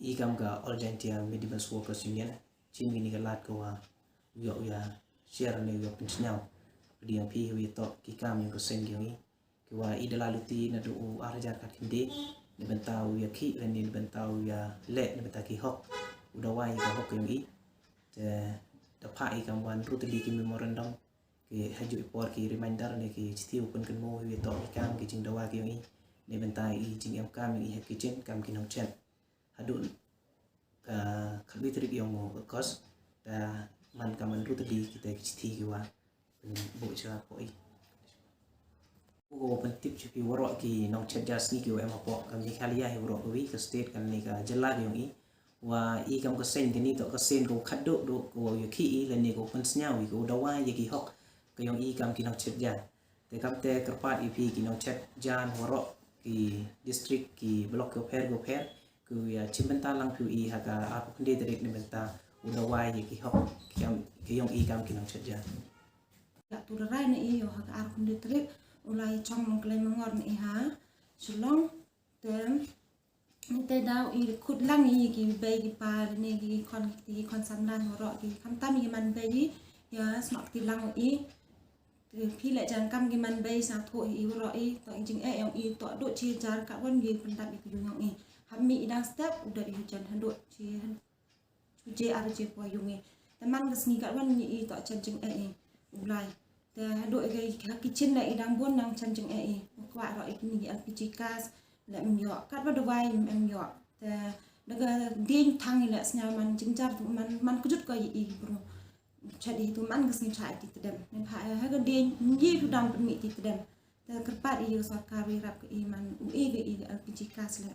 ikam ka All India Midwest Workers Union chin gini ka lat ko wa yo ya share ne yo pinchnyao di yang pi wi to ki kam yang ko sen gi ki wa idala luti na do arja ka kinde ni bentau ya ki len ni bentau ya le ni benta ki hok udah wai ka hok yang te da pa ikam wan rutli ki memorandum ki haju ipor ki reminder ne ki chiti upun kan mo wi to ikam ki jing dawa ki yang ni bentai i jing em kam i kitchen kam ki nong chen hadun ka khabi trip yang mo kos da man kaman rutli kita chiti ki wa bo cha po i pen tip chupi warok ki nong chat jas ni ki em po kam ni khalia hi warok wi ka state kan ni ka jela ki i wa i kam ka sen ki ni to ka sen ko khaddo do ko yu ki i le ni ko pen snya wi ko dawa ye ki hok ka yong i kam ki nong chat ja te kam te kerpat i pi ki nong chat jan warok ki district ki blok ko pher ku ya chimbenta lang pu i ha ka ap khande direct ni benta dawa ye ki hok ki yong i kam ki nong chat ja ya tu rai na i yo ha ka ap khande direct ulai chong mong klai mongor ni ha sulong tem te dau i khut lang i ki be ki pa ni ki kon sam lan ro ki kam tam ki man be ji ya smak ti lang i phi lại chàng cam ki man be sa tho i ro i to jing e yang i to do chi jar ka wan gi pendap i ku yang i ham mi dang step udah i jan han do chi chu je ar je po yung i teman gas ni ka wan ni i to chan jing e ulai te đội cái kitchen này đang buôn đang chân chừng ấy quạ rồi cái gì LPG gas lại mình nhỏ cắt vào đầu vai mình nhỏ te nó điên thang lại nhà mình chính ra mình cứ chút coi gì bro chạy đi tụi mình cái gì chạy thì đâm nên phải hay cái điên gì tụi đâm bị thì đâm te kerpat iyo sarkar rap cái mình uи cái LPG gas lại